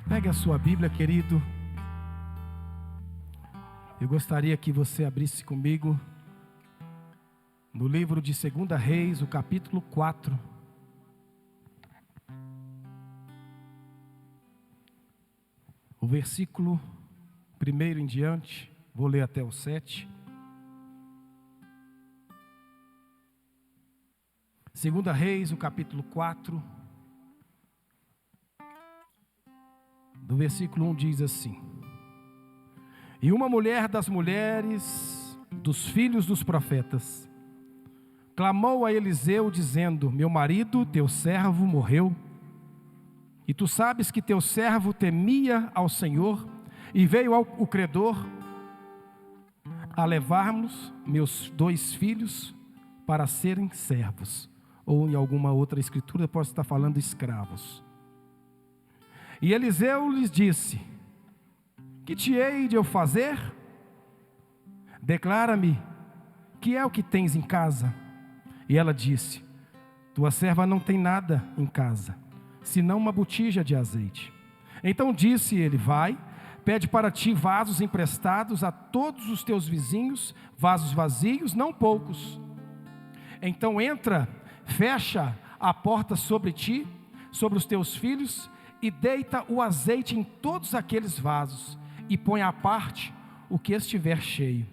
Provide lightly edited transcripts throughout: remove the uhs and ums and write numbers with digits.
Pegue a sua Bíblia, querido. Eu gostaria que você abrisse comigo no livro de 2 Reis, o capítulo 4. O versículo 1 em diante, vou ler até o 7. 2 Reis, o capítulo 4, do versículo 1 diz assim: E uma mulher das mulheres dos filhos dos profetas clamou a Eliseu dizendo: Meu marido, teu servo, morreu, e tu sabes que teu servo temia ao Senhor, e veio o credor a levar-nos meus 2 filhos para serem servos. Ou em alguma outra escritura pode estar falando escravos. E Eliseu lhes disse: Que te hei de eu fazer? Declara-me, que é o que tens em casa? E ela disse: Tua serva não tem nada em casa, senão uma botija de azeite. Então disse ele: Vai, pede para ti vasos emprestados a todos os teus vizinhos, vasos vazios, não poucos. Então entra, fecha a porta sobre ti, sobre os teus filhos, e deita o azeite em todos aqueles vasos, e põe à parte o que estiver cheio.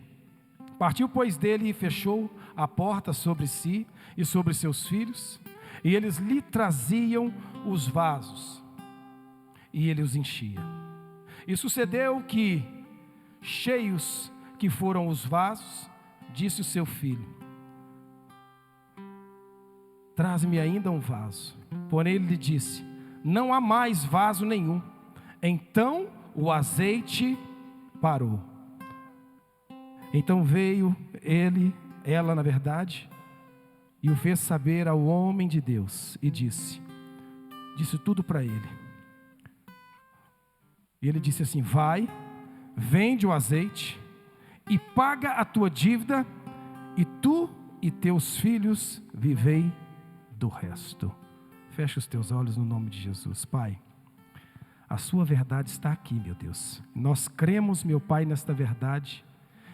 Partiu, pois, dele e fechou a porta sobre si e sobre seus filhos, e eles lhe traziam os vasos, e ele os enchia. E sucedeu que, cheios que foram os vasos, disse o seu filho: Traz-me ainda um vaso. Porém ele lhe disse: Não há mais vaso nenhum. Então o azeite parou. Então veio ela na verdade, e o fez saber ao homem de Deus, e disse tudo para ele. E ele disse assim: Vai, vende o azeite, e paga a tua dívida, e tu e teus filhos vivei do resto. Fecha os teus olhos no nome de Jesus. Pai, a sua verdade está aqui, meu Deus. Nós cremos, meu Pai, nesta verdade.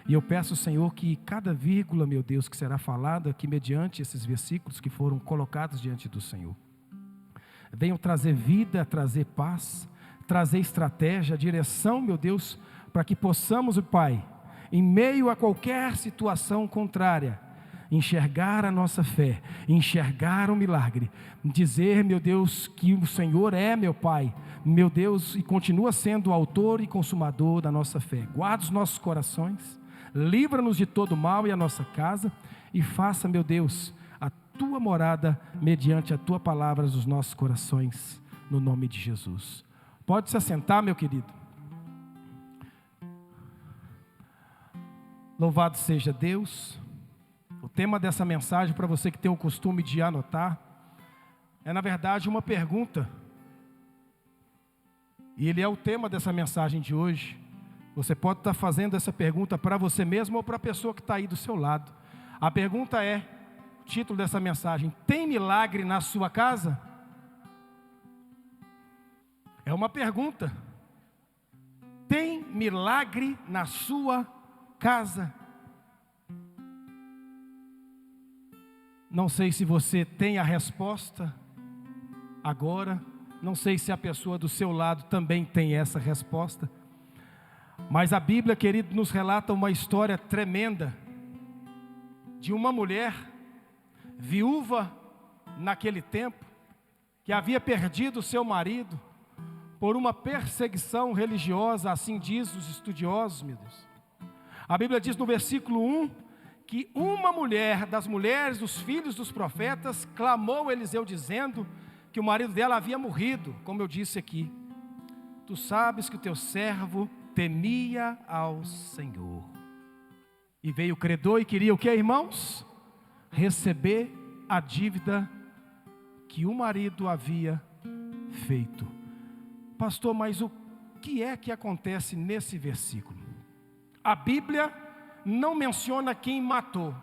E eu peço, Senhor, que cada vírgula, meu Deus, que será falada aqui mediante esses versículos que foram colocados diante do Senhor, venham trazer vida, trazer paz, trazer estratégia, direção, meu Deus, para que possamos, Pai, em meio a qualquer situação contrária, enxergar a nossa fé, enxergar o milagre, dizer, meu Deus, que o Senhor é, meu Pai, meu Deus, e continua sendo o autor e consumador da nossa fé. Guarda os nossos corações, livra-nos de todo mal e a nossa casa, e faça, meu Deus, a tua morada mediante a tua palavra nos nossos corações, no nome de Jesus. Pode se assentar, meu querido. Louvado seja Deus. O tema dessa mensagem, para você que tem o costume de anotar, é na verdade uma pergunta. E ele é o tema dessa mensagem de hoje. Você pode estar fazendo essa pergunta para você mesmo ou para a pessoa que está aí do seu lado. A pergunta é, o título dessa mensagem: tem milagre na sua casa? É uma pergunta. Tem milagre na sua casa? Não sei se você tem a resposta agora, não sei se a pessoa do seu lado também tem essa resposta, mas a Bíblia, querido, nos relata uma história tremenda de uma mulher viúva naquele tempo, que havia perdido seu marido por uma perseguição religiosa, assim diz os estudiosos, meu Deus. A Bíblia diz no versículo 1, que uma mulher das mulheres dos filhos dos profetas clamou a Eliseu dizendo que o marido dela havia morrido, como eu disse aqui. Tu sabes que o teu servo temia ao Senhor. E veio o credor e queria o que, irmãos? Receber a dívida que o marido havia feito. Pastor, mas o que é que acontece nesse versículo? A Bíblia não menciona quem matou.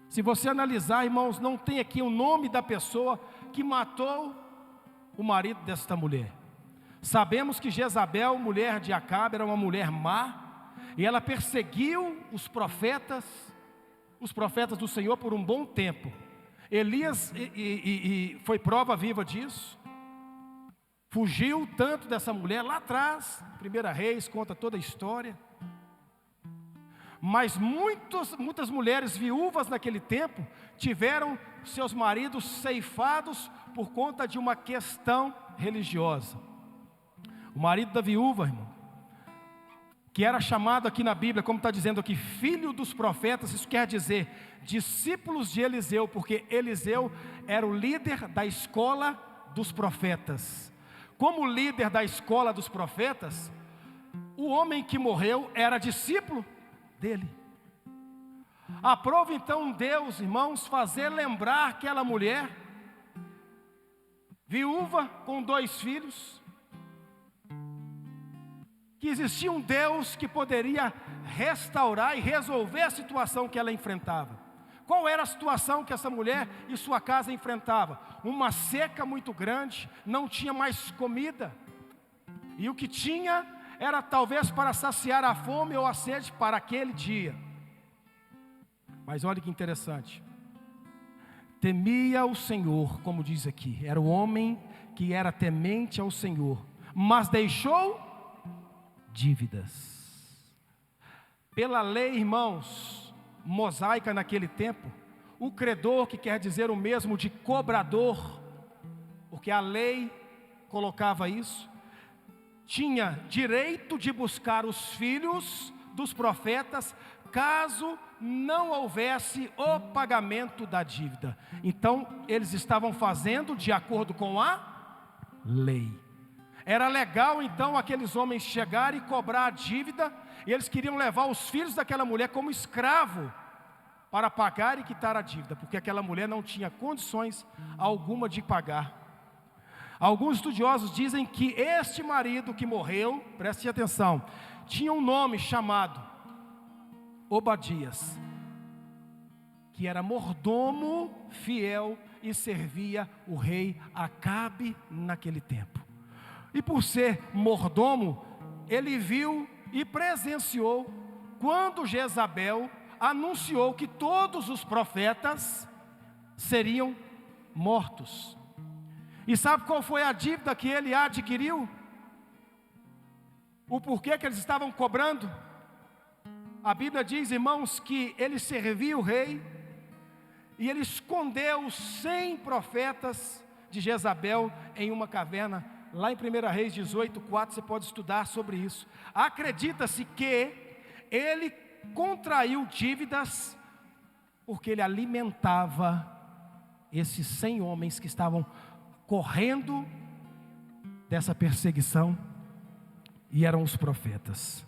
Se você analisar, irmãos, não tem aqui o nome da pessoa que matou o marido desta mulher. Sabemos que Jezabel, mulher de Acabe, era uma mulher má, e ela perseguiu os profetas do Senhor por um bom tempo. Elias foi prova viva disso. Fugiu tanto dessa mulher lá atrás, 1 Reis conta toda a história. Mas muitas mulheres viúvas naquele tempo tiveram seus maridos ceifados por conta de uma questão religiosa. O marido da viúva, irmão, que era chamado aqui na Bíblia, como está dizendo aqui, filho dos profetas, isso quer dizer discípulos de Eliseu, porque Eliseu era o líder da escola dos profetas. Como líder da escola dos profetas, o homem que morreu era discípulo dele. Aprove então Deus, irmãos, fazer lembrar aquela mulher, viúva com 2 filhos, que existia um Deus que poderia restaurar e resolver a situação que ela enfrentava. Qual era a situação que essa mulher e sua casa enfrentava? Uma seca muito grande, não tinha mais comida, e o que tinha era talvez para saciar a fome ou a sede para aquele dia. Mas olha que interessante, temia o Senhor, como diz aqui, era o homem que era temente ao Senhor, mas deixou dívidas. Pela lei, irmãos, mosaica naquele tempo, o credor, que quer dizer o mesmo de cobrador, porque a lei colocava isso, tinha direito de buscar os filhos dos profetas, caso não houvesse o pagamento da dívida. Então, eles estavam fazendo de acordo com a lei. Era legal então aqueles homens chegarem e cobrar a dívida, e eles queriam levar os filhos daquela mulher como escravo, para pagar e quitar a dívida, porque aquela mulher não tinha condições alguma de pagar. Alguns estudiosos dizem que este marido que morreu, preste atenção, tinha um nome chamado Obadias, que era mordomo fiel e servia o rei Acabe naquele tempo. E por ser mordomo, ele viu e presenciou quando Jezabel anunciou que todos os profetas seriam mortos. E sabe qual foi a dívida que ele adquiriu? O porquê que eles estavam cobrando? A Bíblia diz, irmãos, que ele servia o rei, e ele escondeu os 100 profetas de Jezabel em uma caverna. Lá em 1 Reis 18:4 você pode estudar sobre isso. Acredita-se que ele contraiu dívidas porque ele alimentava esses 100 homens que estavam correndo dessa perseguição, e eram os profetas.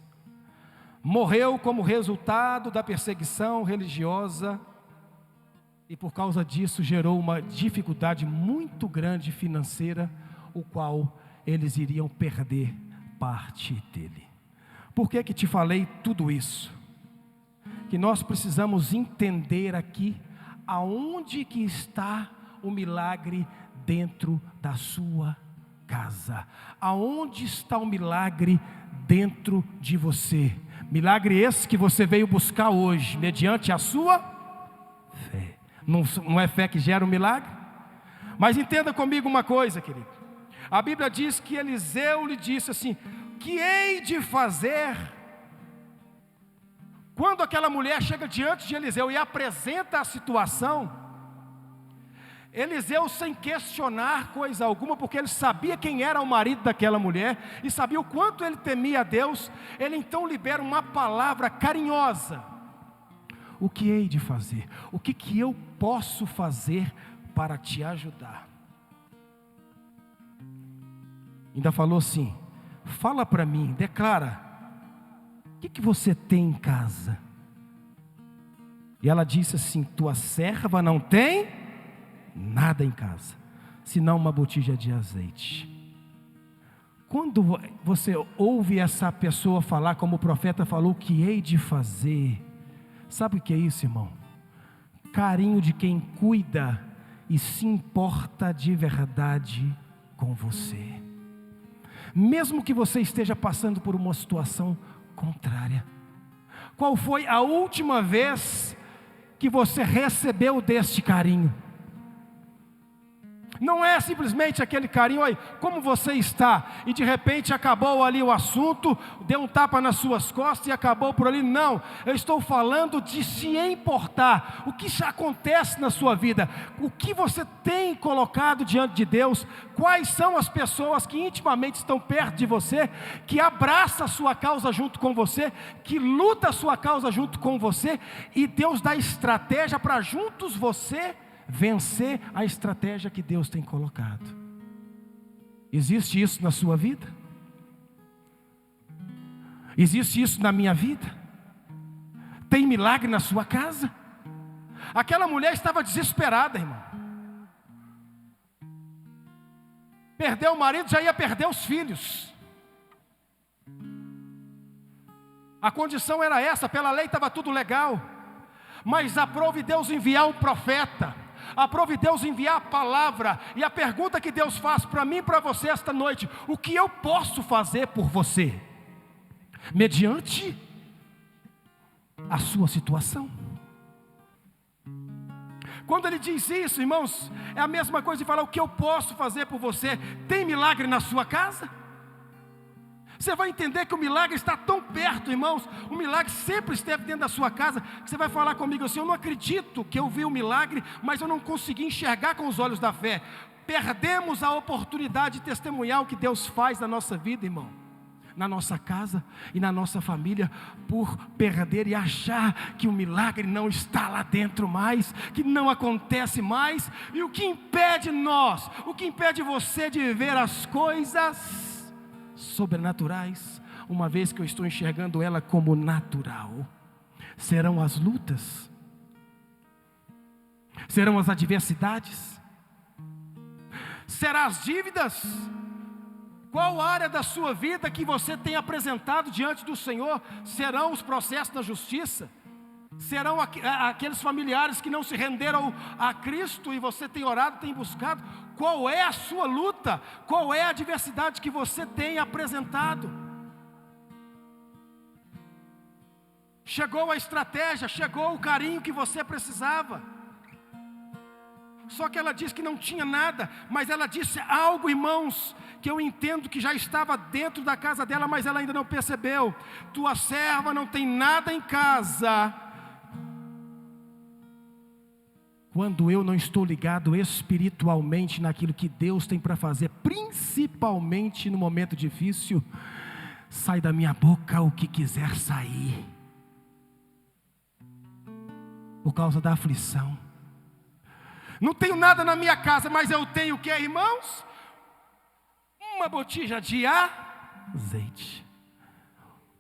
Morreu como resultado da perseguição religiosa, e por causa disso gerou uma dificuldade muito grande financeira, o qual eles iriam perder parte dele. Por que te falei tudo isso? Que nós precisamos entender aqui aonde que está o milagre dentro da sua casa. Aonde está o milagre dentro de você? Milagre esse que você veio buscar hoje, mediante a sua fé. Não é fé que gera o milagre? Mas entenda comigo uma coisa, querido. A Bíblia diz que Eliseu lhe disse assim: que hei de fazer? Quando aquela mulher chega diante de Eliseu e apresenta a situação, Eliseu, sem questionar coisa alguma, porque ele sabia quem era o marido daquela mulher, e sabia o quanto ele temia a Deus, ele então libera uma palavra carinhosa: o que hei de fazer? O que eu posso fazer para te ajudar? Ainda falou assim: fala para mim, declara, o que você tem em casa? E ela disse assim: tua serva não tem nada em casa, senão uma botija de azeite. Quando você ouve essa pessoa falar, como o profeta falou, o que hei de fazer? Sabe o que é isso, irmão? Carinho de quem cuida e se importa de verdade com você. mesmo que você esteja passando por uma situação contrária. Qual foi a última vez que você recebeu deste carinho? Não é simplesmente aquele carinho, oi, como você está? E de repente acabou ali o assunto, deu um tapa nas suas costas e acabou por ali. Não, eu estou falando de se importar. O que já acontece na sua vida? O que você tem colocado diante de Deus? Quais são as pessoas que intimamente estão perto de você, que abraça a sua causa junto com você, que luta a sua causa junto com você, e Deus dá estratégia para juntos você vencer a estratégia que Deus tem colocado. Existe isso na sua vida? Existe isso na minha vida? Tem milagre na sua casa? Aquela mulher estava desesperada, irmão. Perdeu o marido, já ia perder os filhos. A condição era essa, pela lei estava tudo legal. Mas aprove Deus enviar um profeta, aprove Deus enviar a palavra. E a pergunta que Deus faz para mim e para você esta noite: o que eu posso fazer por você? Mediante a sua situação. Quando ele diz isso, irmãos, é a mesma coisa de falar: o que eu posso fazer por você? Tem milagre na sua casa? Você vai entender que o milagre está tão perto, irmãos. O milagre sempre esteve dentro da sua casa, que você vai falar comigo assim: eu não acredito que eu vi o milagre, mas eu não consegui enxergar com os olhos da fé. Perdemos a oportunidade de testemunhar o que Deus faz na nossa vida, irmão, na nossa casa e na nossa família, por perder e achar que o milagre não está lá dentro mais, que não acontece mais. E o que impede nós, o que impede você de viver as coisas sobrenaturais, uma vez que eu estou enxergando ela como natural? Serão as lutas? Serão as adversidades? Serão as dívidas? Qual área da sua vida que você tem apresentado diante do Senhor? Serão os processos da justiça? Serão aqueles familiares que não se renderam a Cristo e você tem orado, tem buscado? Qual é a sua luta? Qual é a adversidade que você tem apresentado? Chegou a estratégia, chegou o carinho que você precisava. Só que ela disse que não tinha nada, mas ela disse algo, irmãos, que eu entendo que já estava dentro da casa dela, mas ela ainda não percebeu. Tua serva não tem nada em casa. Quando eu não estou ligado espiritualmente naquilo que Deus tem para fazer, principalmente no momento difícil, sai da minha boca o que quiser sair, por causa da aflição. Não tenho nada na minha casa, mas eu tenho o que, irmãos? Uma botija de azeite.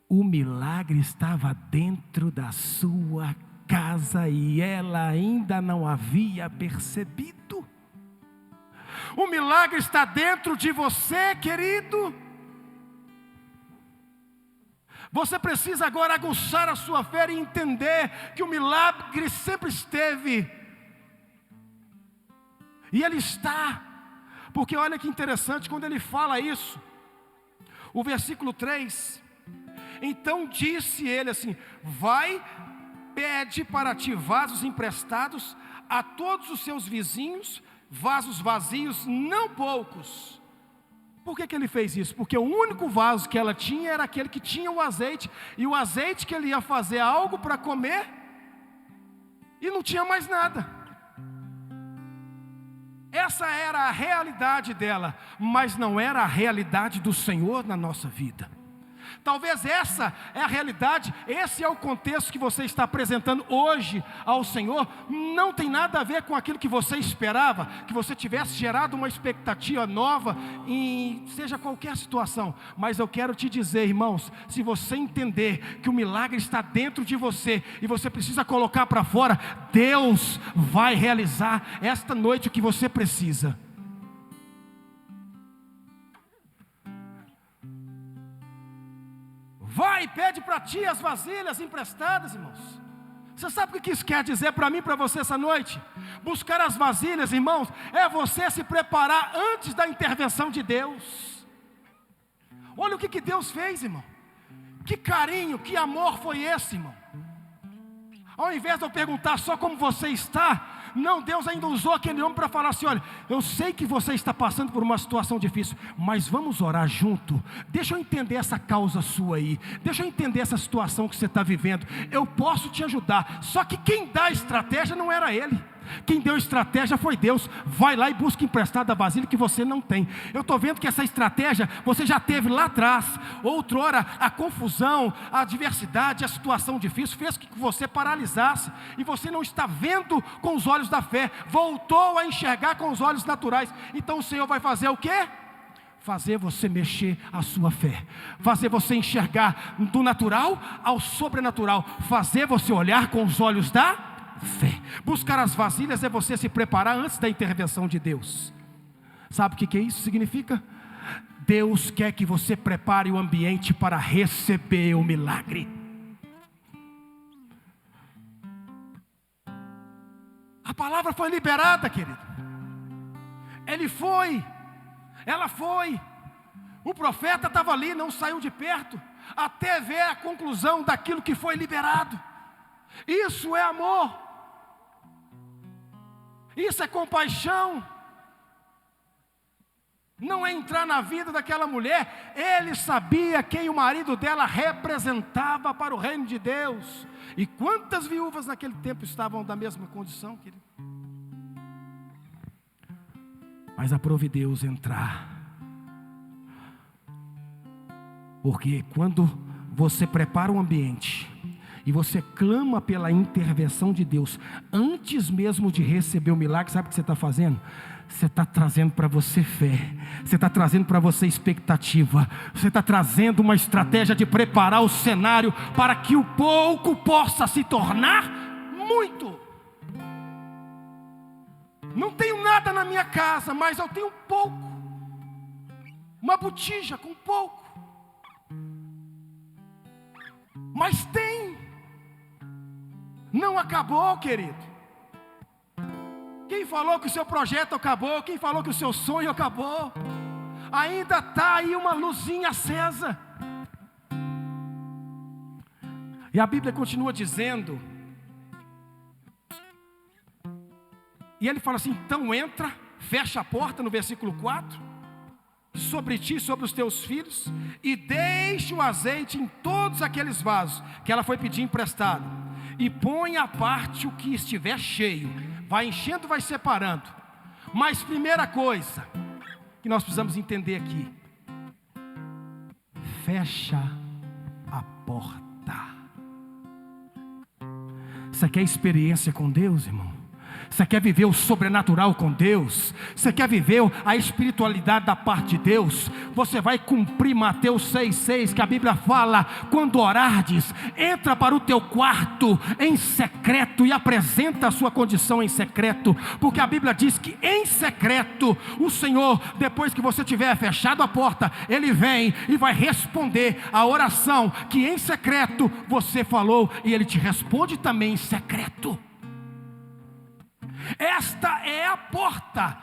O milagre estava dentro da sua casa e ela ainda não havia percebido. O milagre está dentro de você, querido. Você precisa agora aguçar a sua fé e entender que o milagre sempre esteve. E ele está. Porque olha que interessante, quando ele fala isso, o versículo 3, então disse ele assim: vai, pede para ti vasos emprestados a todos os seus vizinhos, vasos vazios, não poucos. Por que ele fez isso? Porque o único vaso que ela tinha era aquele que tinha o azeite, e o azeite que ele ia fazer algo para comer, e não tinha mais nada. Essa era a realidade dela, mas não era a realidade do Senhor na nossa vida. Talvez essa é a realidade, esse é o contexto que você está apresentando hoje ao Senhor. Não tem nada a ver com aquilo que você esperava, que você tivesse gerado uma expectativa nova, em seja qualquer situação. Mas eu quero te dizer, irmãos, se você entender que o milagre está dentro de você, e você precisa colocar para fora, Deus vai realizar esta noite o que você precisa. Vai, pede para ti as vasilhas emprestadas, irmãos. Você sabe o que isso quer dizer para mim e para você essa noite? Buscar as vasilhas, irmãos, é você se preparar antes da intervenção de Deus. Olha o que Deus fez, irmão. Que carinho, que amor foi esse, irmão. Ao invés de eu perguntar só como você está, não, Deus ainda usou aquele homem para falar assim: olha, eu sei que você está passando por uma situação difícil, mas vamos orar junto. Deixa eu entender essa causa sua aí, deixa eu entender essa situação que você está vivendo. Eu posso te ajudar. Só que quem dá a estratégia não era ele. Quem deu estratégia foi Deus. Vai lá e busca emprestada a vasilha que você não tem. Eu estou vendo que essa estratégia você já teve lá atrás. Outrora a confusão, a adversidade, a situação difícil fez com que você paralisasse, e você não está vendo com os olhos da fé, voltou a enxergar com os olhos naturais. Então o Senhor vai fazer o quê? Fazer você mexer a sua fé, fazer você enxergar do natural ao sobrenatural, fazer você olhar com os olhos da fé. Buscar as vasilhas é você se preparar antes da intervenção de Deus. Sabe o que isso significa? Deus quer que você prepare o ambiente para receber o milagre. A palavra foi liberada, querido. Ele foi, ela foi. O profeta estava ali, não saiu de perto, até ver a conclusão daquilo que foi liberado. Isso é amor. Isso é compaixão. Não é entrar na vida daquela mulher. Ele sabia quem o marido dela representava para o reino de Deus. E quantas viúvas naquele tempo estavam da mesma condição, querido? Mas aprove Deus entrar. Porque quando você prepara um ambiente e você clama pela intervenção de Deus, antes mesmo de receber o milagre, sabe o que você está fazendo? Você está trazendo para você fé, você está trazendo para você expectativa, você está trazendo uma estratégia de preparar o cenário para que o pouco possa se tornar muito. Não tenho nada na minha casa, mas eu tenho pouco, uma botija com pouco, mas tem. Não acabou, querido. Quem falou que o seu projeto acabou? Quem falou que o seu sonho acabou? Ainda está aí uma luzinha acesa. E a Bíblia continua dizendo, e ele fala assim: então entra, fecha a porta, no versículo 4, sobre ti, sobre os teus filhos, e deixa o azeite em todos aqueles vasos que ela foi pedir emprestado, e põe à parte o que estiver cheio. Vai enchendo, vai separando. Mas primeira coisa que nós precisamos entender aqui: fecha a porta. Você quer experiência com Deus, irmão? Você quer viver o sobrenatural com Deus? Você quer viver a espiritualidade da parte de Deus? Você vai cumprir Mateus 6,6, que a Bíblia fala: quando orardes, entra para o teu quarto em secreto e apresenta a sua condição em secreto, porque a Bíblia diz que em secreto o Senhor, depois que você tiver fechado a porta, Ele vem e vai responder a oração que em secreto você falou, e Ele te responde também em secreto. Esta é a porta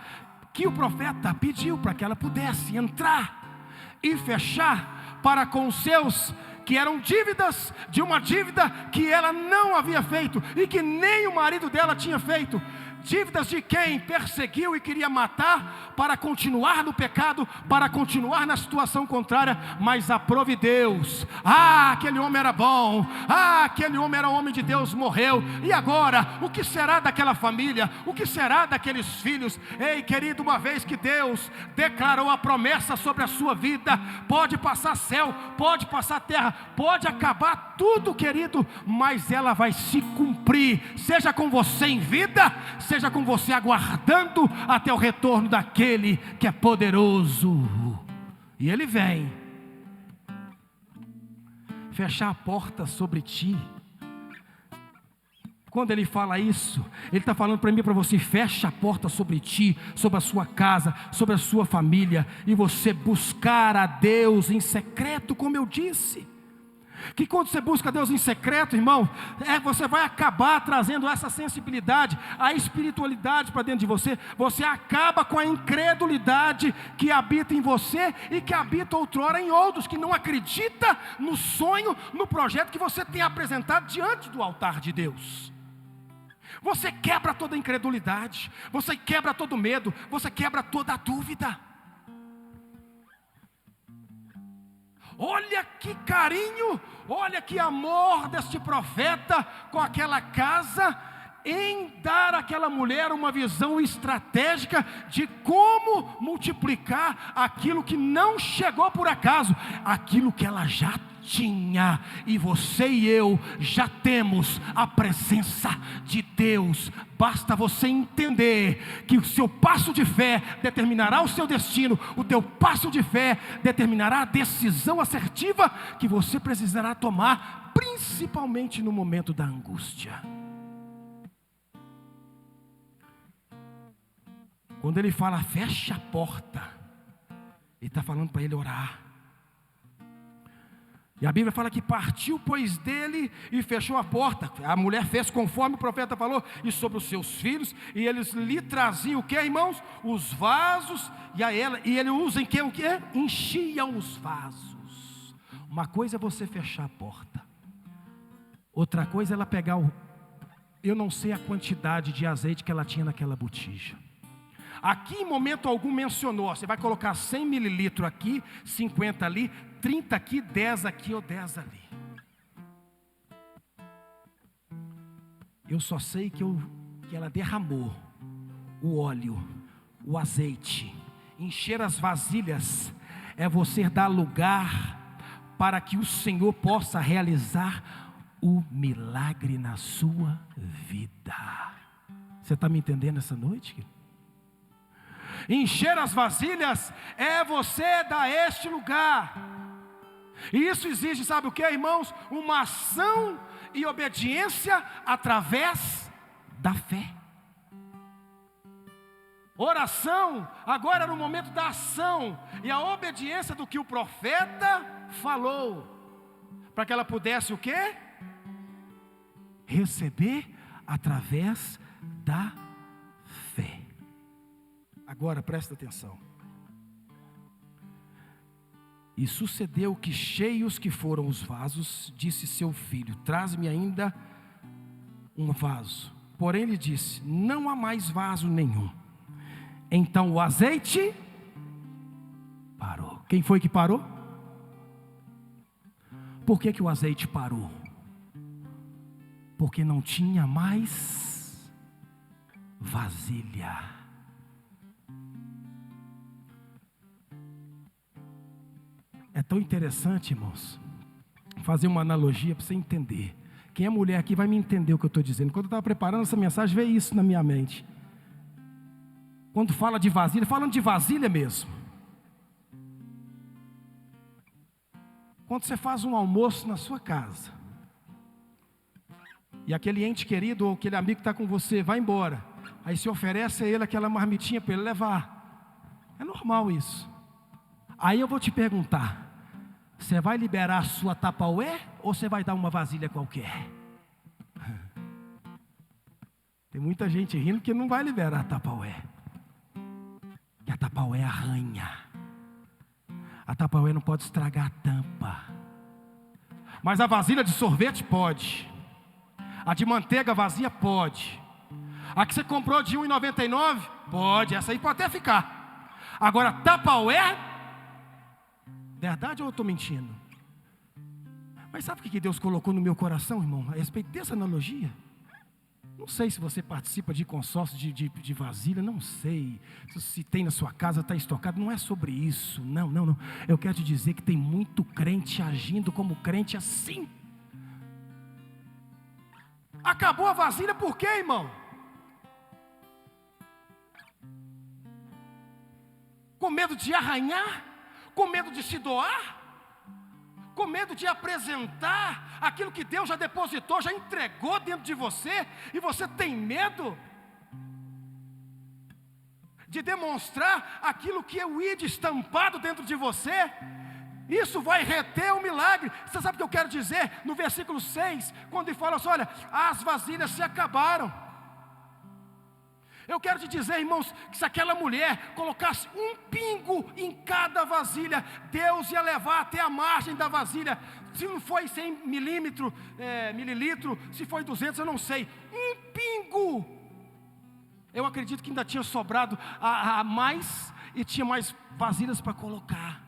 que o profeta pediu para que ela pudesse entrar e fechar para com os seus, que eram dívidas de uma dívida que ela não havia feito e que nem o marido dela tinha feito. Dívidas de quem perseguiu e queria matar para continuar no pecado, para continuar na situação contrária, mas aprove Deus. Aquele homem era bom, aquele homem era homem de Deus, morreu, e agora, o que será daquela família? O que será daqueles filhos? Ei, querido, uma vez que Deus declarou a promessa sobre a sua vida, pode passar céu, pode passar terra, pode acabar tudo, querido, mas ela vai se cumprir, seja com você em vida, seja com você aguardando até o retorno daquele que é poderoso. E Ele vem fechar a porta sobre ti. Quando Ele fala isso, Ele está falando para mim e para você: fecha a porta sobre ti, sobre a sua casa, sobre a sua família, e você buscar a Deus em secreto, como eu disse. Que quando você busca Deus em secreto, irmão, você vai acabar trazendo essa sensibilidade, a espiritualidade para dentro de você. Você acaba com a incredulidade que habita em você e que habita outrora em outros, que não acredita no sonho, no projeto que você tem apresentado diante do altar de Deus. Você quebra toda a incredulidade, você quebra todo o medo, você quebra toda a dúvida. Olha que carinho, olha que amor deste profeta com aquela casa, em dar àquela mulher uma visão estratégica de como multiplicar aquilo que não chegou por acaso, aquilo que ela já tinha. E você e eu já temos a presença de Deus. Basta você entender que o seu passo de fé determinará o seu destino. O teu passo de fé determinará a decisão assertiva que você precisará tomar, principalmente no momento da angústia. Quando ele fala fecha a porta, ele está falando para ele orar. E a Bíblia fala que partiu, pois, dele e fechou a porta. A mulher fez conforme o profeta falou, e sobre os seus filhos, e eles lhe traziam o que, irmãos? Os vasos, e ele usa em que o que? Enchiam os vasos. Uma coisa é você fechar a porta, outra coisa é ela pegar eu não sei a quantidade de azeite que ela tinha naquela botija. Aqui em momento algum mencionou, você vai colocar 100 mililitros aqui, 50 ali, 30 aqui, 10 aqui ou 10 ali. Eu só sei que ela derramou o óleo, o azeite. Encher as vasilhas é você dar lugar para que o Senhor possa realizar o milagre na sua vida. Você está me entendendo essa noite, querido? Encher as vasilhas é você dar este lugar. E isso exige, sabe o que, irmãos? Uma ação e obediência através da fé. Oração, agora era o momento da ação e a obediência do que o profeta falou, para que ela pudesse o quê? Receber através da fé. Agora presta atenção. E sucedeu que, cheios que foram os vasos, disse seu filho: traz-me ainda um vaso. Porém ele disse: não há mais vaso nenhum. Então o azeite parou. Quem foi que parou? Por que o azeite parou? Porque não tinha mais vasilha. É tão interessante, irmãos, fazer uma analogia para você entender. Quem é mulher aqui vai me entender o que eu estou dizendo. Quando eu estava preparando essa mensagem, veio isso na minha mente. Quando fala de vasilha, falando de vasilha mesmo. Quando você faz um almoço na sua casa, e aquele ente querido ou aquele amigo que está com você vai embora, aí se oferece a ele aquela marmitinha para ele levar. É normal isso. Aí eu vou te perguntar: você vai liberar a sua Tupperware ou você vai dar uma vasilha qualquer? Tem muita gente rindo que não vai liberar a Tupperware. E a Tupperware arranha. A Tupperware não pode estragar a tampa. Mas a vasilha de sorvete pode. A de manteiga vazia pode. A que você comprou de R$ 1,99 pode. Essa aí pode até ficar. Agora Tupperware, verdade ou eu estou mentindo? Mas sabe o que Deus colocou no meu coração, irmão, a respeito dessa analogia? Não sei se você participa de consórcio de vasilha, não sei se tem na sua casa, está estocado, não é sobre isso, não. Eu quero te dizer que tem muito crente agindo como crente assim. Acabou a vasilha por quê, irmão? Com medo de arranhar? Com medo de se doar? Com medo de apresentar aquilo que Deus já depositou, já entregou dentro de você, e você tem medo de demonstrar aquilo que é o ID estampado dentro de você? Isso vai reter o milagre. Você sabe o que eu quero dizer? No versículo 6, quando ele fala assim, olha, as vasilhas se acabaram. Eu quero te dizer, irmãos, que se aquela mulher colocasse um pingo em cada vasilha, Deus ia levar até a margem da vasilha. Se não foi 100 mililitro, se foi 200, eu não sei. Um pingo. Eu acredito que ainda tinha sobrado a mais e tinha mais vasilhas para colocar.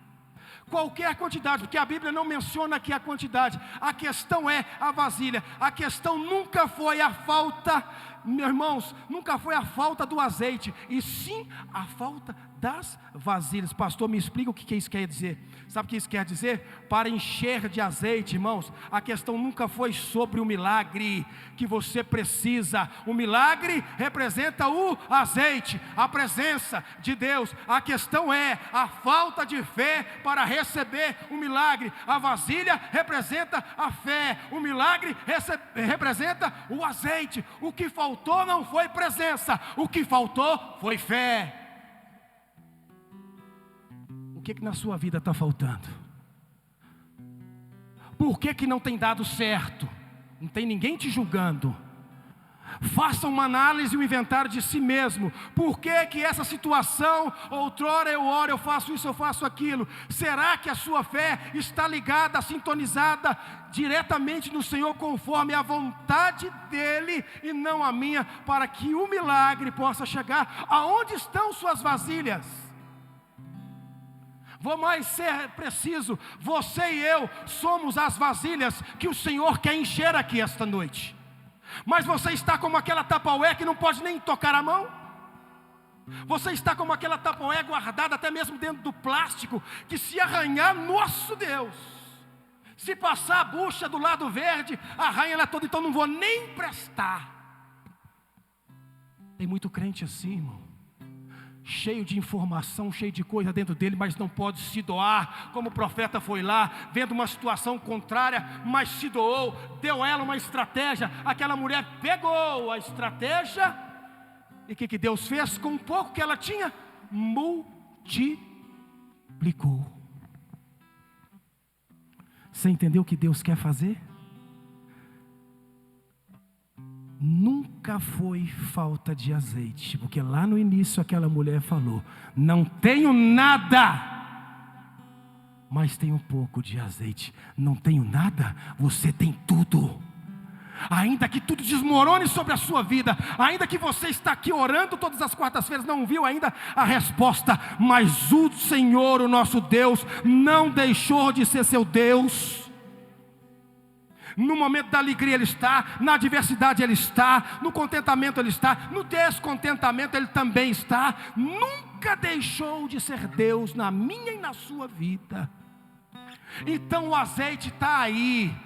Qualquer quantidade, porque a Bíblia não menciona aqui a quantidade. A questão é a vasilha. A questão nunca foi a falta, meus irmãos, nunca foi a falta do azeite, e sim a falta das vasilhas. Pastor, me explica o que isso quer dizer. Sabe o que isso quer dizer? Para encher de azeite, irmãos, a questão nunca foi sobre o milagre que você precisa. O milagre representa o azeite, a presença de Deus. A questão é a falta de fé para receber o milagre. A vasilha representa a fé, o milagre representa o azeite. O que faltou não foi presença, o que faltou foi fé. O que na sua vida está faltando? Por que não tem dado certo? Não tem ninguém te julgando. Faça uma análise e um inventário de si mesmo. Por que essa situação, outrora eu oro, eu faço isso, eu faço aquilo? Será que a sua fé está ligada, sintonizada diretamente no Senhor, conforme a vontade dEle e não a minha, para que o milagre possa chegar? Aonde estão suas vasilhas? Vou mais ser preciso, você e eu somos as vasilhas que o Senhor quer encher aqui esta noite. Mas você está como aquela Tupperware que não pode nem tocar a mão. Você está como aquela Tupperware guardada até mesmo dentro do plástico, que se arranhar, nosso Deus, se passar a bucha do lado verde, arranha ela toda, então não vou nem prestar. Tem muito crente assim, irmão, cheio de informação, cheio de coisa dentro dele, mas não pode se doar, como o profeta foi lá, vendo uma situação contrária, mas se doou, deu a ela uma estratégia, aquela mulher pegou a estratégia, e o que Deus fez? Com um pouco que ela tinha, multiplicou. Você entendeu o que Deus quer fazer? Nunca foi falta de azeite, porque lá no início aquela mulher falou: não tenho nada, mas tenho um pouco de azeite. Não tenho nada, você tem tudo. Ainda que tudo desmorone sobre a sua vida, ainda que você está aqui orando todas as quartas-feiras, não viu ainda a resposta, mas o Senhor, o nosso Deus, não deixou de ser seu Deus. No momento da alegria Ele está, na adversidade Ele está, no contentamento Ele está, no descontentamento Ele também está. Nunca deixou de ser Deus na minha e na sua vida. Então o azeite está aí,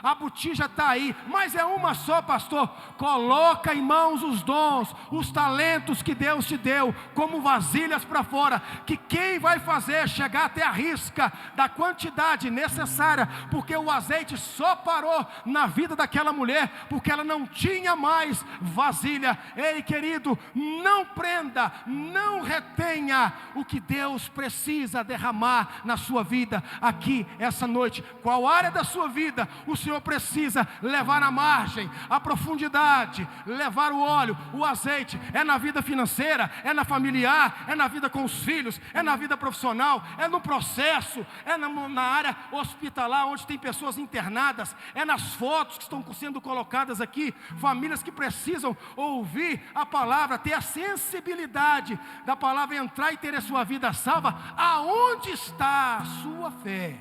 a botija está aí, mas é uma só, pastor. Coloca em mãos os dons, os talentos que Deus te deu, como vasilhas para fora, que quem vai fazer chegar até a risca da quantidade necessária, porque o azeite só parou na vida daquela mulher, porque ela não tinha mais vasilha. Ei, querido, não prenda, não retenha o que Deus precisa derramar na sua vida, aqui, essa noite. Qual área da sua vida o Senhor precisa levar a margem, a profundidade, levar o óleo, o azeite? É na vida financeira, é na familiar, é na vida com os filhos, é na vida profissional, é no processo, é na área hospitalar, onde tem pessoas internadas, é nas fotos que estão sendo colocadas aqui, famílias que precisam ouvir a palavra, ter a sensibilidade da palavra entrar e ter a sua vida salva. Aonde está a sua fé?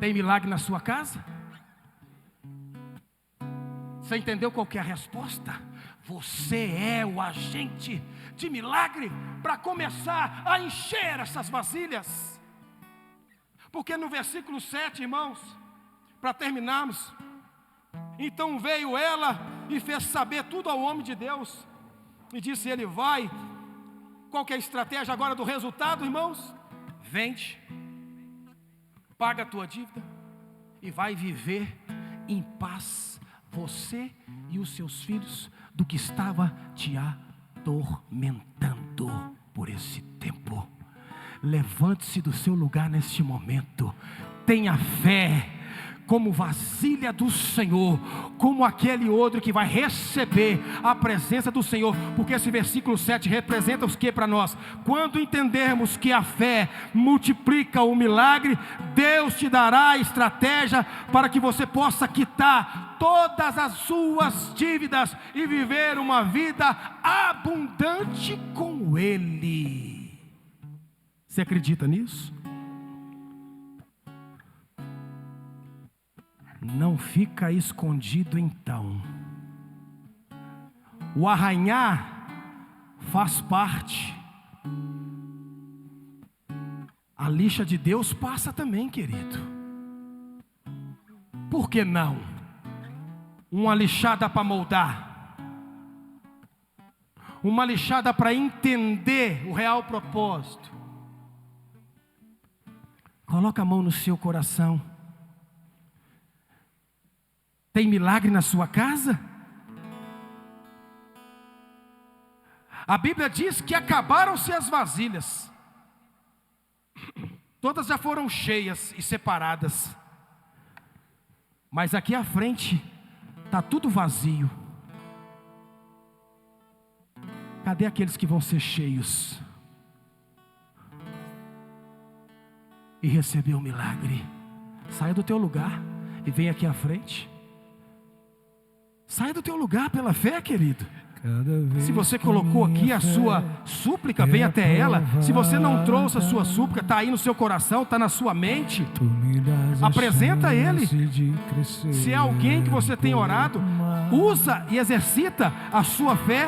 Tem milagre na sua casa? Você entendeu qual que é a resposta? Você é o agente de milagre para começar a encher essas vasilhas. Porque no versículo 7, irmãos, para terminarmos, então veio ela e fez saber tudo ao homem de Deus, e disse ele: vai. Qual que é a estratégia agora do resultado, irmãos? Vende, paga a tua dívida e vai viver em paz, você e os seus filhos, do que estava te atormentando por esse tempo. Levante-se do seu lugar neste momento. Tenha fé, como vasilha do Senhor, como aquele outro que vai receber a presença do Senhor, porque esse versículo 7 representa os que para nós? Quando entendermos que a fé multiplica o milagre, Deus te dará a estratégia para que você possa quitar todas as suas dívidas e viver uma vida abundante com Ele. Você acredita nisso? Não fica escondido então. O arranhar faz parte. A lixa de Deus passa também, querido. Por que não? Uma lixada para moldar, uma lixada para entender o real propósito. Coloca a mão no seu coração. Tem milagre na sua casa? A Bíblia diz que acabaram-se as vasilhas. Todas já foram cheias e separadas. Mas aqui à frente está tudo vazio. Cadê aqueles que vão ser cheios e receber o milagre? Saia do teu lugar e vem aqui à frente. Saia do teu lugar pela fé, querido. Se você colocou aqui a sua súplica, vem até ela. Se você não trouxe a sua súplica, está aí no seu coração, está na sua mente, apresenta a Ele. Se é alguém que você tem orado, usa e exercita a sua fé.